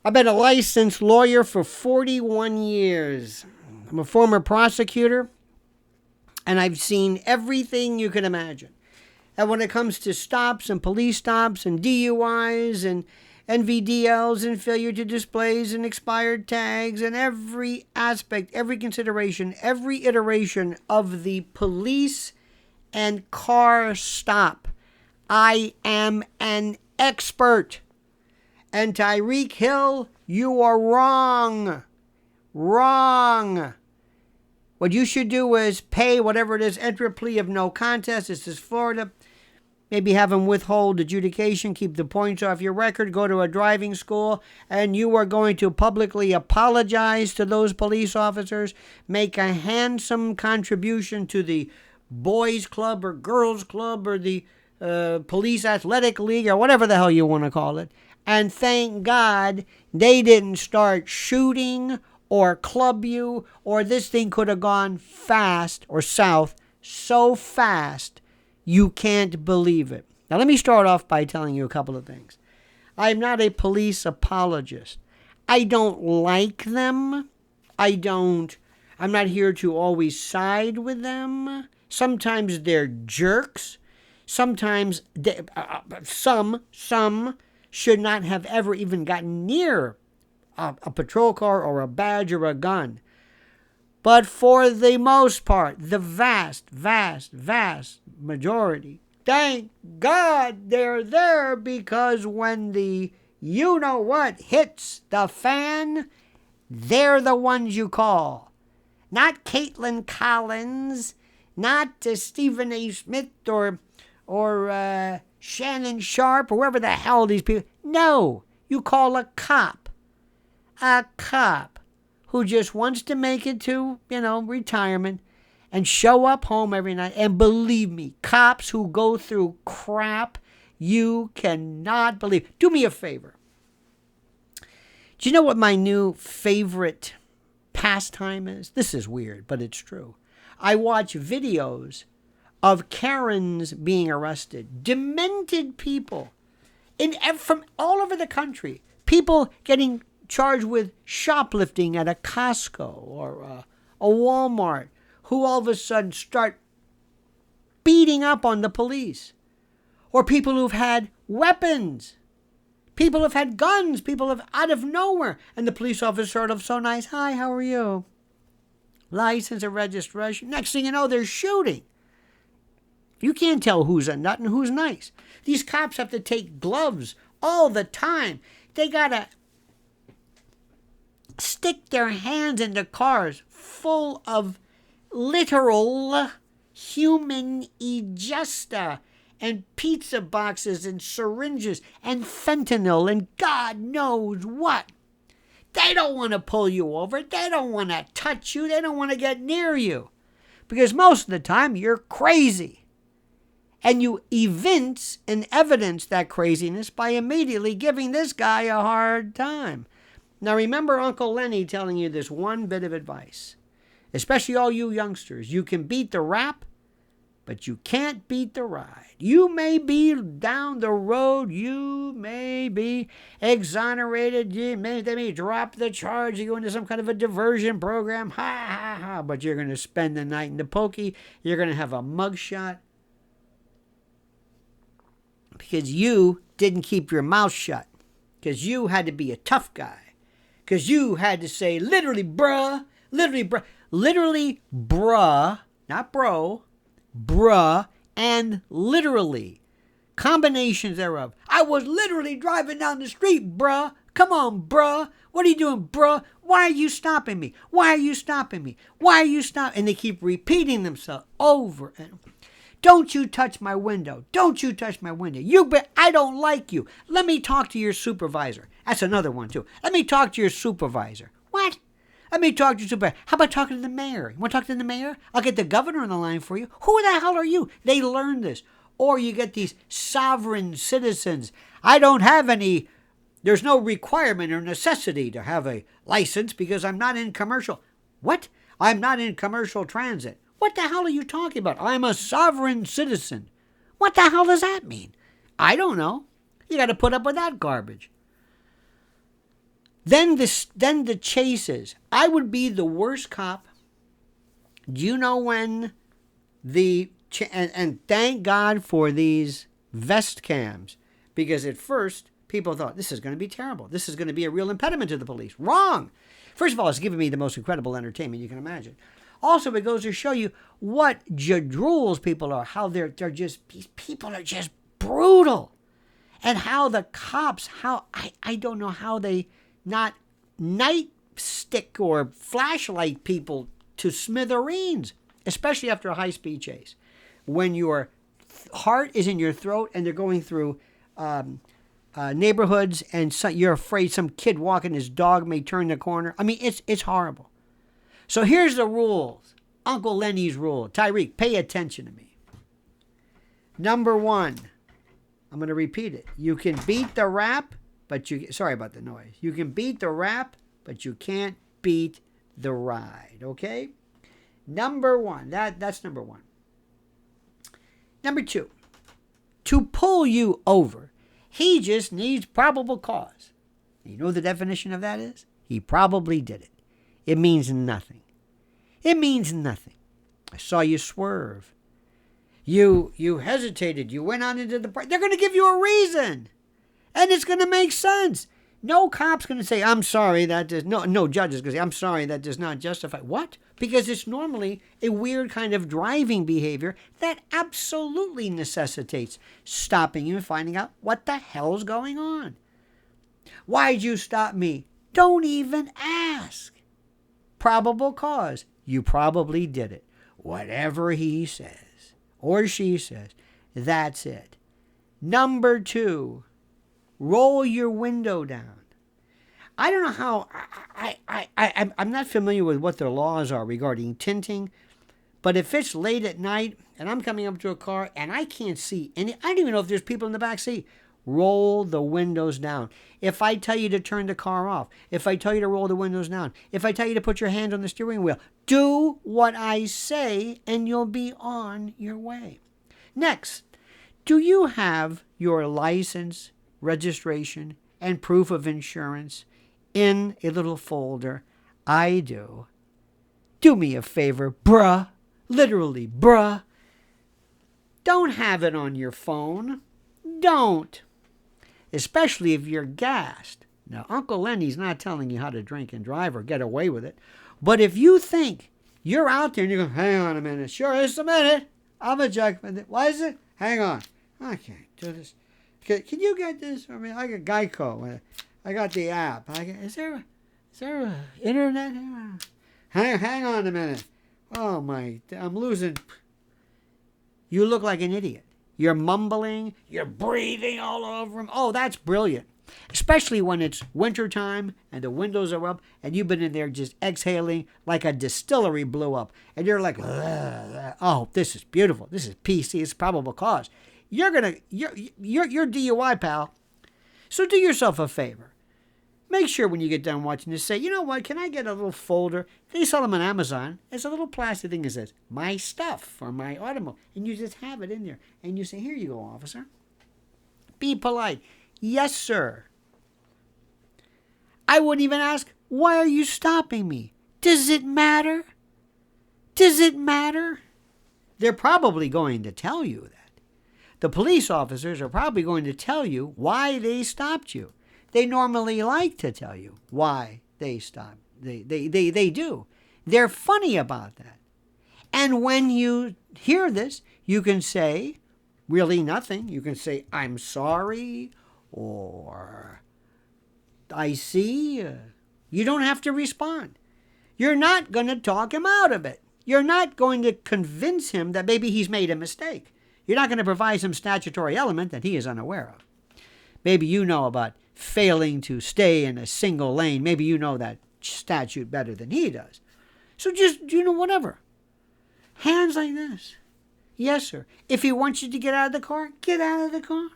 I've been a licensed lawyer for 41 years. I'm a former prosecutor, and I've seen everything you can imagine. And when it comes to stops and police stops and DUIs and NVDLs and failure to displays and expired tags and every aspect, every consideration, every iteration of the police and car stop, I am an expert. And Tyreek Hill, you are wrong. Wrong. What you should do is pay whatever it is, enter a plea of no contest. This is Florida. Maybe have them withhold adjudication, keep the points off your record, go to a driving school, and you are going to publicly apologize to those police officers, make a handsome contribution to the boys club or girls club or the police athletic league or whatever the hell you want to call it. And thank God they didn't start shooting or club you, or this thing could have gone fast or south so fast you can't believe it. Now let me start off by telling you a couple of things. I'm not a police apologist. I don't like them. I'm not here to always side with them. Sometimes they're jerks. Sometimes some should not have ever even gotten near a patrol car or a badge or a gun. But for the most part, the vast, vast, vast majority, thank God they're there, because when the you-know-what hits the fan, they're the ones you call. Not Caitlin Collins, not Stephen A. Smith or Shannon Sharp, or whoever the hell these people. No, you call a cop. A cop who just wants to make it to, retirement and show up home every night. And believe me, cops who go through crap you cannot believe. Do me a favor. Do you know what my new favorite pastime is? This is weird, but it's true. I watch videos of Karens being arrested. Demented people from all over the country. People getting charged with shoplifting at a Costco or a Walmart, who all of a sudden start beating up on the police. Or people who've had weapons. People have had guns. People have out of nowhere. And the police officer sort of so nice. Hi, how are you? License and registration. Next thing you know, they're shooting. You can't tell who's a nut and who's nice. These cops have to take gloves all the time. They got to stick their hands into cars full of literal human egesta and pizza boxes and syringes and fentanyl and God knows what. They don't want to pull you over. They don't want to touch you. They don't want to get near you. Because most of the time you're crazy. And you evince and evidence that craziness by immediately giving this guy a hard time. Now remember Uncle Lenny telling you this one bit of advice. Especially all you youngsters. You can beat the rap, but you can't beat the ride. You may be down the road. You may be exonerated. They may drop the charge. You go into some kind of a diversion program. Ha, ha, ha. But you're going to spend the night in the pokey. You're going to have a mugshot. Because you didn't keep your mouth shut. Because you had to be a tough guy. Because you had to say literally, bruh. Literally, bruh. Not bro. Bruh, and literally, combinations thereof. I was literally driving down the street, bruh. Come on, bruh. What are you doing, bruh? Why are you stopping me? Why are you stopping me? Why are you stopping? And they keep repeating themselves over and over. Don't you touch my window. Don't you touch my window. I don't like you. Let me talk to your supervisor. That's another one, too. Let me talk to your supervisor. What? Let me talk to you supervisor. How about talking to the mayor? You want to talk to the mayor? I'll get the governor on the line for you. Who the hell are you? They learn this. Or you get these sovereign citizens. I don't have any. There's no requirement or necessity to have a license because I'm not in commercial. What? I'm not in commercial transit. What the hell are you talking about? I'm a sovereign citizen. What the hell does that mean? I don't know. You got to put up with that garbage. Then the chases. I would be the worst cop. Do you know when and thank God for these vest cams, because at first people thought this is going to be terrible. This is going to be a real impediment to the police. Wrong. First of all, it's giving me the most incredible entertainment you can imagine. Also, it goes to show you what jadrules people are, how these people are just brutal. And how the cops, I don't know how they not nightstick or flashlight people to smithereens, especially after a high-speed chase. When your heart is in your throat and they're going through neighborhoods and you're afraid some kid walking his dog may turn the corner. I mean, it's horrible. So here's the rules. Uncle Lenny's rule. Tyreek, pay attention to me. Number 1. I'm going to repeat it. You can beat the rap, but sorry about the noise. You can beat the rap, but you can't beat the ride, okay? Number 1. That's number 1. Number 2. To pull you over, he just needs probable cause. You know what the definition of that is? He probably did it. It means nothing. It means nothing. I saw you swerve. You hesitated. You went on into the park. They're going to give you a reason. And it's going to make sense. No cop's going to say, I'm sorry, that does... No judge is going to say, I'm sorry, that does not justify... What? Because it's normally a weird kind of driving behavior that absolutely necessitates stopping you and finding out what the hell's going on. Why'd you stop me? Don't even ask. Probable cause. You probably did it. Whatever he says or she says, that's it. Number 2, roll your window down. I don't know how, I'm not familiar with what their laws are regarding tinting, but if it's late at night and I'm coming up to a car and I can't see any, I don't even know if there's people in the back seat, roll the windows down. If I tell you to turn the car off, if I tell you to roll the windows down, if I tell you to put your hand on the steering wheel, do what I say and you'll be on your way. Next, do you have your license, registration, and proof of insurance in a little folder? I do. Do me a favor, bruh. Literally, bruh. Don't have it on your phone. Don't. Especially if you're gassed. Now, Uncle Lenny's not telling you how to drink and drive or get away with it. But if you think you're out there and you're going, hang on a minute. Sure, just a minute. I'm a check. What is it? Hang on. I can't do this. Can you get this? I mean, I got Geico. I got the app. Is there a internet here? Hang on a minute. Oh, I'm losing. You look like an idiot. You're mumbling. You're breathing all over him. Oh, that's brilliant. Especially when it's wintertime and the windows are up and you've been in there just exhaling like a distillery blew up. And you're like, oh, this is beautiful. This is PC. It's probable cause. You're DUI, pal. So do yourself a favor. Make sure when you get done watching this, say, you know what, can I get a little folder? They sell them on Amazon. It's a little plastic thing that says, my stuff or my automobile. And you just have it in there. And you say, here you go, officer. Be polite. Yes, sir. I wouldn't even ask, why are you stopping me? Does it matter? Does it matter? They're probably going to tell you that. The police officers are probably going to tell you why they stopped you. They normally like to tell you why they stopped. They do. They're funny about that. And when you hear this, you can say really nothing. You can say, I'm sorry, or I see. You don't have to respond. You're not going to talk him out of it. You're not going to convince him that maybe he's made a mistake. You're not going to provide some statutory element that he is unaware of. Maybe you know about failing to stay in a single lane. Maybe you know that statute better than he does. So just, whatever. Hands like this. Yes, sir. If he wants you to get out of the car, get out of the car.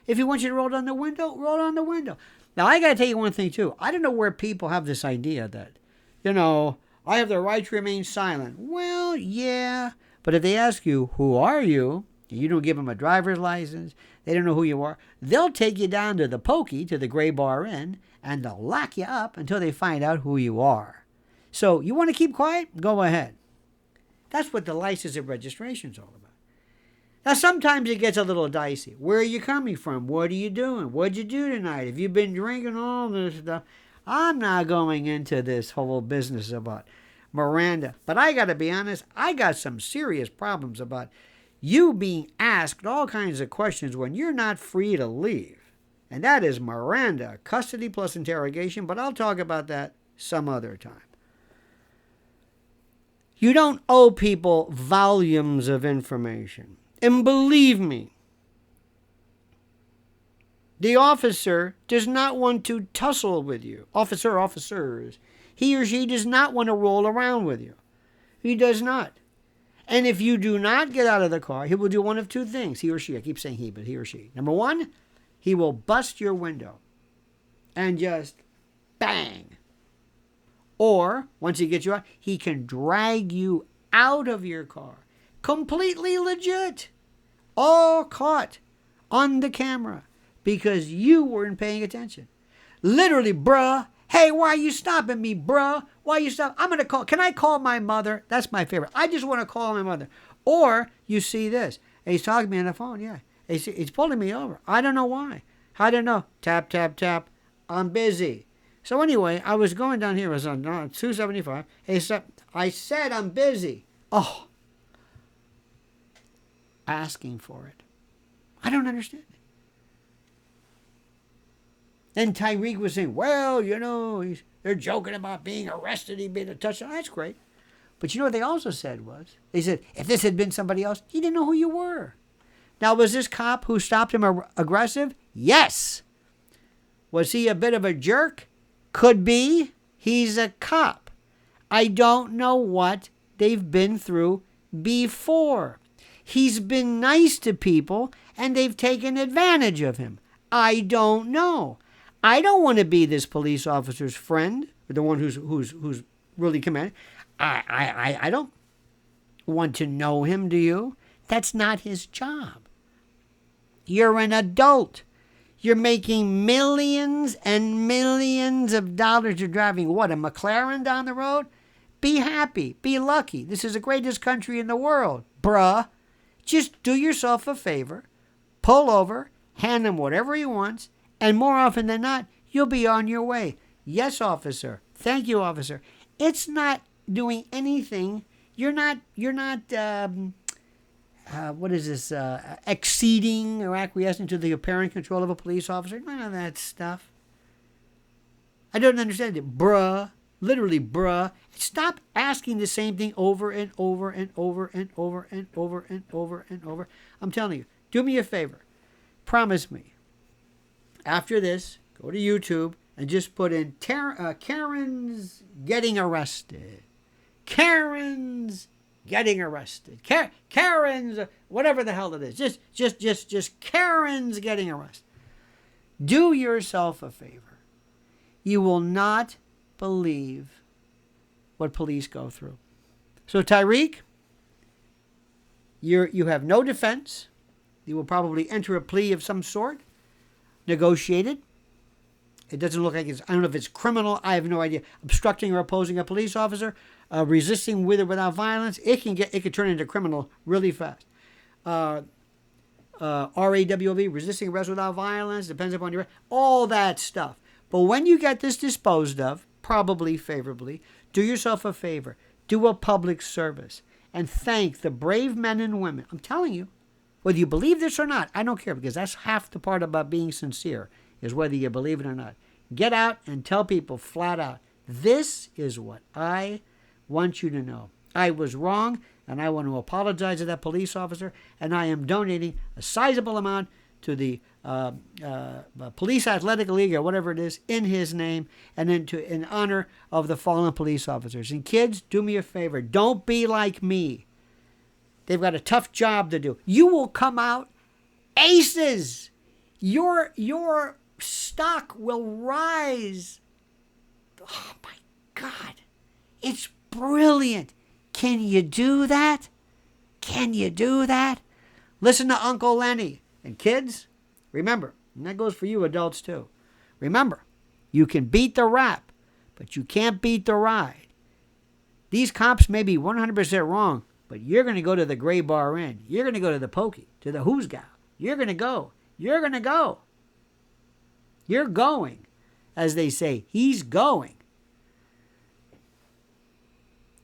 If he wants you to roll down the window, roll down the window. Now, I got to tell you one thing, too. I don't know where people have this idea that, I have the right to remain silent. Well, yeah. But if they ask you, who are you? You don't give them a driver's license. They don't know who you are. They'll take you down to the Pokey, to the Gray Bar Inn, and they'll lock you up until they find out who you are. So you want to keep quiet? Go ahead. That's what the license and registration is all about. Now, sometimes it gets a little dicey. Where are you coming from? What are you doing? What'd you do tonight? Have you been drinking all this stuff? I'm not going into this whole business about Miranda. But I got to be honest, I got some serious problems about you being asked all kinds of questions when you're not free to leave. And that is Miranda, custody plus interrogation, but I'll talk about that some other time. You don't owe people volumes of information. And believe me, the officer does not want to tussle with you. Officers. He or she does not want to roll around with you. He does not. And if you do not get out of the car, he will do one of two things. He or she. I keep saying he, but he or she. Number one, he will bust your window and just bang. Or, once he gets you out, he can drag you out of your car. Completely legit. All caught on the camera because you weren't paying attention. Literally, bruh. Hey, why are you stopping me, bruh? Why are you stopping? I'm going to call. Can I call my mother? That's my favorite. I just want to call my mother. Or you see this. He's talking to me on the phone. Yeah. He's pulling me over. I don't know why. I don't know. Tap, tap, tap. I'm busy. So anyway, I was going down here. I was on 275. I said I'm busy. Oh. Asking for it. I don't understand it. And Tyreek was saying, well, they're joking about being arrested. He made a touchdown. That's great. But you know what they also said was, they said, if this had been somebody else, he didn't know who you were. Now, was this cop who stopped him aggressive? Yes. Was he a bit of a jerk? Could be. He's a cop. I don't know what they've been through before. He's been nice to people, and they've taken advantage of him. I don't know. I don't want to be this police officer's friend, the one who's really commanding. I don't want to know him, do you? That's not his job. You're an adult. You're making millions and millions of dollars. You're driving, what, a McLaren down the road? Be happy. Be lucky. This is the greatest country in the world, bruh. Just do yourself a favor. Pull over. Hand him whatever he wants. And more often than not, you'll be on your way. Yes, officer. Thank you, officer. It's not doing anything. You're not what is this, acceding or acquiescing to the apparent control of a police officer? None of that stuff. I don't understand it. Bruh. Literally, bruh. Stop asking the same thing over and over and over and over and over and over and over. I'm telling you, do me a favor. Promise me. After this, go to YouTube and just put in Karen's getting arrested. Karen's getting arrested. Karen's, whatever the hell it is. Just Karen's getting arrested. Do yourself a favor. You will not believe what police go through. So Tyreek, you have no defense. You will probably enter a plea of some sort, negotiated. It doesn't look like I don't know if it's criminal. I have no idea. Obstructing or opposing a police officer, resisting with or without violence. It could turn into criminal really fast. RAWV, resisting arrest without violence, depends upon your, all that stuff. But when you get this disposed of, probably favorably, do yourself a favor. Do a public service and thank the brave men and women. I'm telling you, whether you believe this or not, I don't care, because that's half the part about being sincere, is whether you believe it or not. Get out and tell people flat out, this is what I want you to know. I was wrong, and I want to apologize to that police officer, and I am donating a sizable amount to the Police Athletic League or whatever it is in his name, and then in honor of the fallen police officers. And kids, do me a favor. Don't be like me. They've got a tough job to do. You will come out aces. Your stock will rise. Oh my God. It's brilliant. Can you do that? Can you do that? Listen to Uncle Lenny. And kids, Remember, and that goes for you adults too. Remember, you can beat the rap, but you can't beat the ride. These cops may be 100% wrong, but you're going to go to the Gray Bar Inn. You're going to go to the Pokey, to the Who's Gal. You're going to go. You're going to go. You're going. As they say, he's going.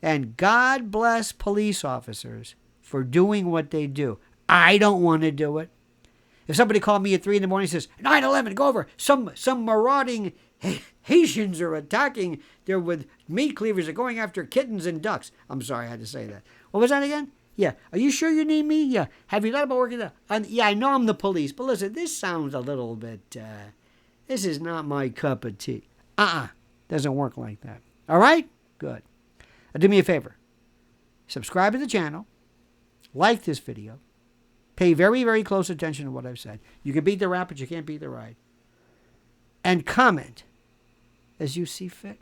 And God bless police officers for doing what they do. I don't want to do it. If somebody called me at 3 in the morning and says, 9/11, go over. Some marauding Haitians are attacking. They're with meat cleavers. They're going after kittens and ducks. I'm sorry, I had to say that. What was that again? Yeah. Are you sure you need me? Yeah. Have you thought about working there? Yeah, I know I'm the police. But listen, this sounds a little bit, this is not my cup of tea. Doesn't work like that. All right? Good. Do me a favor. Subscribe to the channel. Like this video. Pay very, very close attention to what I've said. You can beat the rap, but you can't beat the ride. And comment as you see fit.